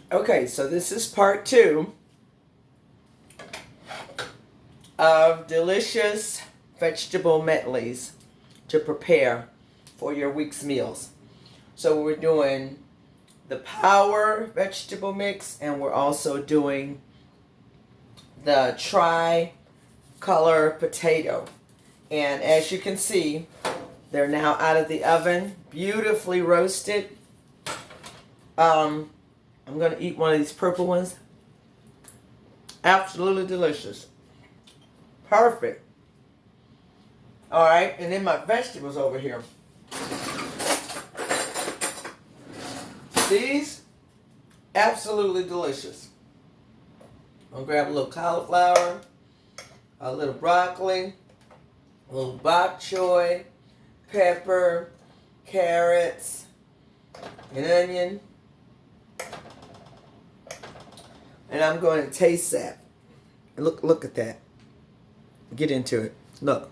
Okay, so this is part 2 of delicious vegetable medleys to prepare for your week's meals. So we're doing the power vegetable mix, and we're also doing the tri-color potato. And as you can see, they're now out of the oven, beautifully roasted. I'm going to eat one of these purple ones. Absolutely delicious. Perfect. All right, and then my vegetables over here. These, absolutely delicious. I'm going to grab a little cauliflower, a little broccoli, a little bok choy, pepper, carrots, an onion. And I'm going to taste that. Look at that. Get into it. Look.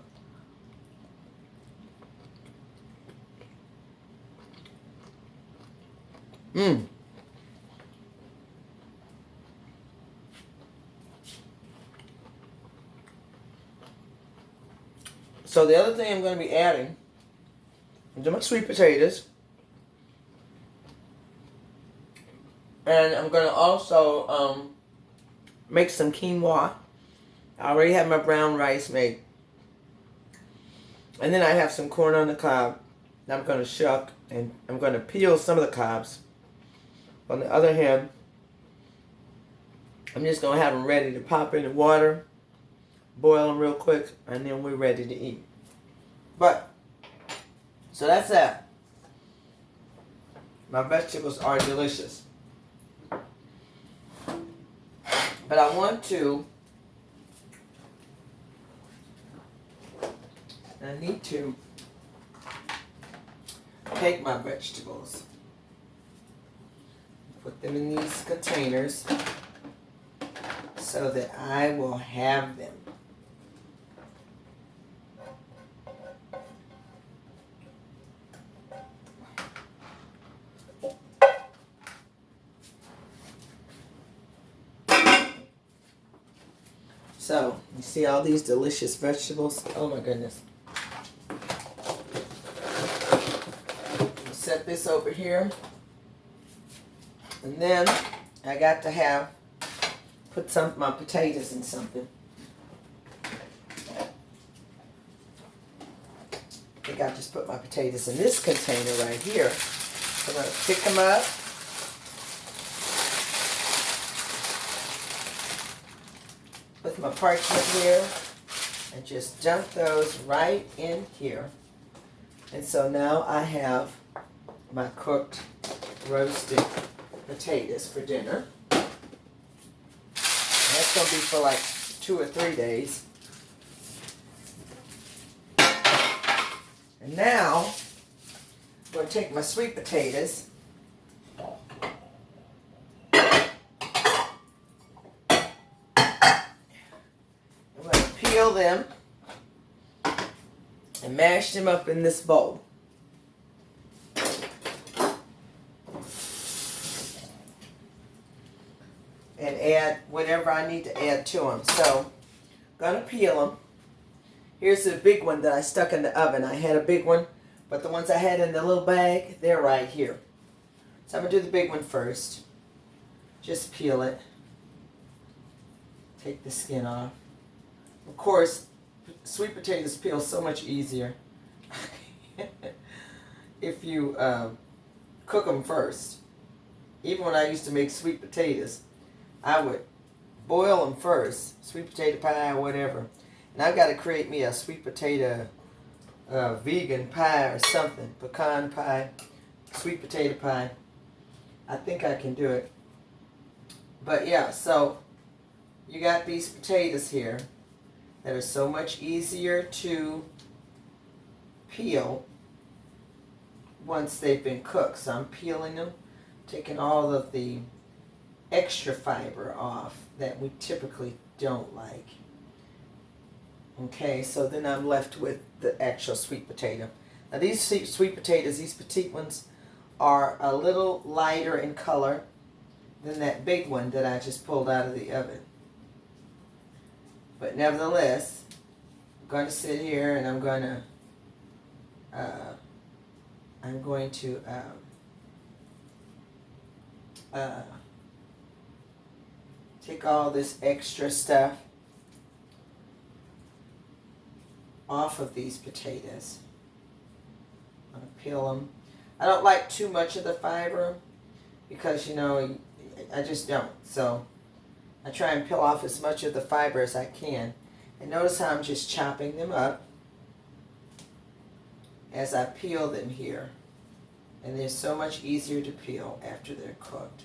Mmm. So the other thing I'm going to be adding into my sweet potatoes, and I'm going to also make some quinoa. I already have my brown rice made. And then I have some corn on the cob that I'm going to shuck, and I'm going to peel some of the cobs. On the other hand, I'm just going to have them ready to pop in the water, boil them real quick, and then we're ready to eat. But, so that's that. My vegetables are delicious. But I want to, I need to take my vegetables, put them in these containers so that I will have them. So, you see all these delicious vegetables? Oh my goodness. Set this over here. And then I got to put some of my potatoes in something. I think I just put my potatoes in this container right here. So I'm going to pick them up. With my parchment here, and just dump those right in here. And so now I have my cooked roasted potatoes for dinner. And that's going to be for like 2 or 3 days. And now I'm going to take my sweet potatoes . Peel them and mash them up in this bowl. And add whatever I need to add to them. So, gonna peel them. Here's the big one that I stuck in the oven. I had a big one, but the ones I had in the little bag, they're right here. So I'm gonna do the big one first. Just peel it. Take the skin off. Of course, sweet potatoes peel so much easier if you cook them first. Even when I used to make sweet potatoes, I would boil them first, sweet potato pie or whatever. And I've got to create me a sweet potato vegan pie or something, pecan pie, sweet potato pie. I think I can do it. But yeah, so you got these potatoes here that are so much easier to peel once they've been cooked. So I'm peeling them, taking all of the extra fiber off that we typically don't like. Okay, so then I'm left with the actual sweet potato. Now these sweet potatoes, these petite ones, are a little lighter in color than that big one that I just pulled out of the oven. But nevertheless, I'm going to sit here and I'm going to take all this extra stuff off of these potatoes. I'm going to peel them. I don't like too much of the fiber because, you know, I just don't. So I try and peel off as much of the fiber as I can. And notice how I'm just chopping them up as I peel them here. And they're so much easier to peel after they're cooked.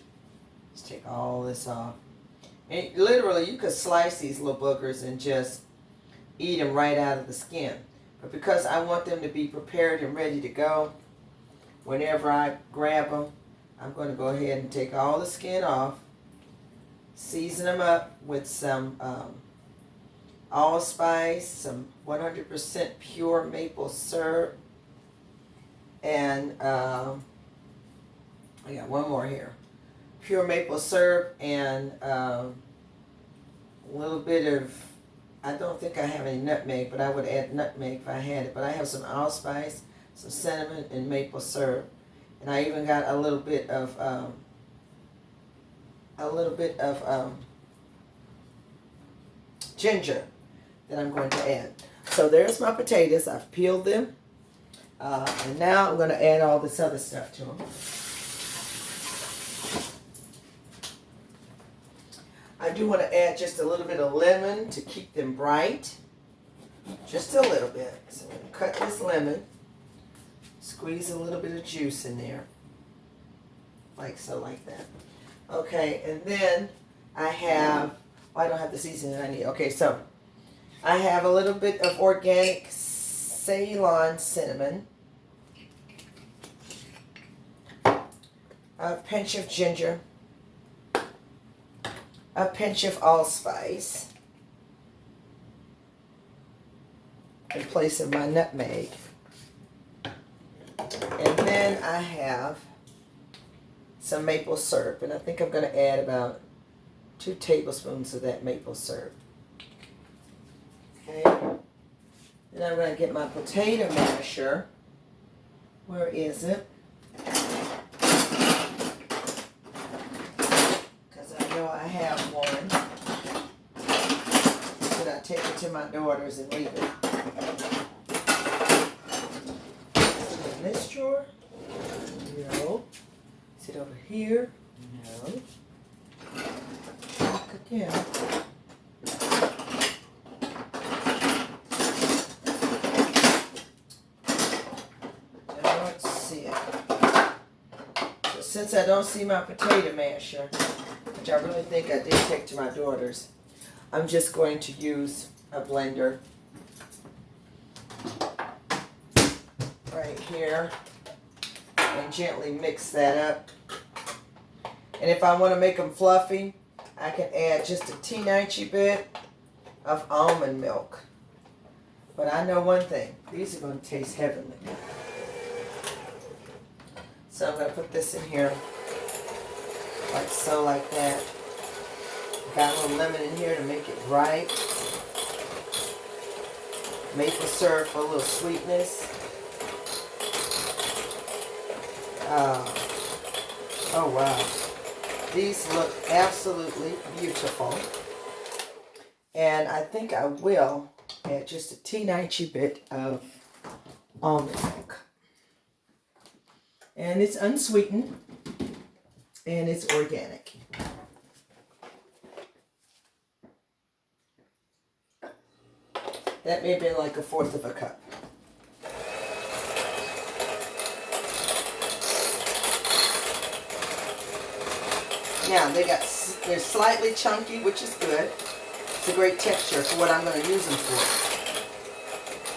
Just take all this off. And literally, you could slice these little boogers and just eat them right out of the skin. But because I want them to be prepared and ready to go, whenever I grab them, I'm going to go ahead and take all the skin off, season them up with some allspice, some 100% pure maple syrup, and I got one more here. Pure maple syrup and a little bit of, I don't think I have any nutmeg, but I would add nutmeg if I had it. But I have some allspice, some cinnamon, and maple syrup. And I even got a little bit of ginger that I'm going to add. So there's my potatoes. I've peeled them. And now I'm going to add all this other stuff to them. I do want to add just a little bit of lemon to keep them bright. Just a little bit. So I'm going to cut this lemon. Squeeze a little bit of juice in there. Like so, like that. Okay, and then I have, I don't have the seasoning I need. Okay, so I have a little bit of organic Ceylon cinnamon. A pinch of ginger. A pinch of allspice in place of my nutmeg. And then I have some maple syrup, and I think I'm going to add about 2 tablespoons of that maple syrup. Okay. Then I'm going to get my potato masher. Where is it? I have one. Should I take it to my daughters and leave it? In this drawer? No. Is it over here? No. Look again. Don't see it. So since I don't see my potato masher, which I really think I did take to my daughters, I'm just going to use a blender right here and gently mix that up. And if I want to make them fluffy, I can add just a teeny bit of almond milk. But I know one thing, these are going to taste heavenly. So I'm going to put this in here. Like so, like that. Got a little lemon in here to make it bright. Maple syrup for a little sweetness. Oh wow. These look absolutely beautiful. And I think I will add just a teeny bit of almond milk. And it's unsweetened. And it's organic. That may have been like 1/4 of a cup. Now they're slightly chunky, which is good. It's a great texture for what I'm going to use them for.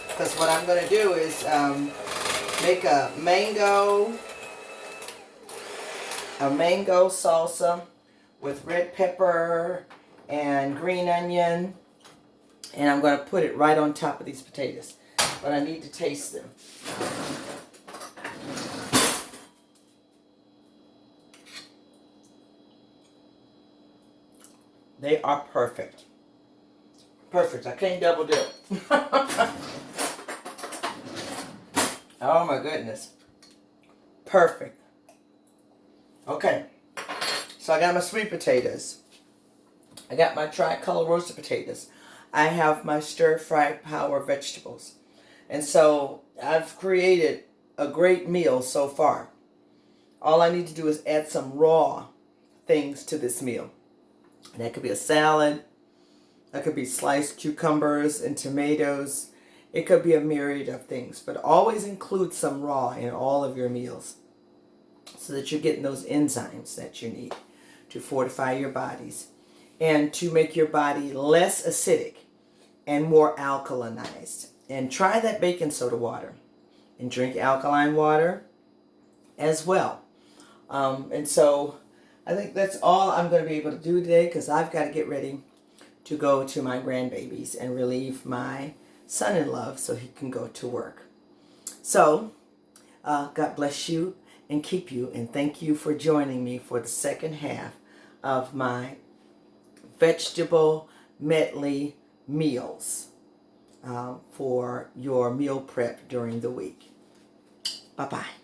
Because what I'm going to do is make a mango salsa with red pepper and green onion, and I'm going to put it right on top of these potatoes, but I need to taste them. They are perfect. Perfect. I can't double dip. Oh my goodness. Perfect. Okay. So I got my sweet potatoes. I got my tricolor roasted potatoes. I have my stir-fried power vegetables. And so I've created a great meal so far. All I need to do is add some raw things to this meal. And that could be a salad. That could be sliced cucumbers and tomatoes. It could be a myriad of things. But always include some raw in all of your meals so that you're getting those enzymes that you need to fortify your bodies and to make your body less acidic and more alkalinized. And try that baking soda water and drink alkaline water as well. And so I think that's all I'm going to be able to do today because I've got to get ready to go to my grandbabies and relieve my son-in-law so he can go to work. So God bless you and keep you, and thank you for joining me for the second half of my vegetable medley meals for your meal prep during the week. Bye-bye.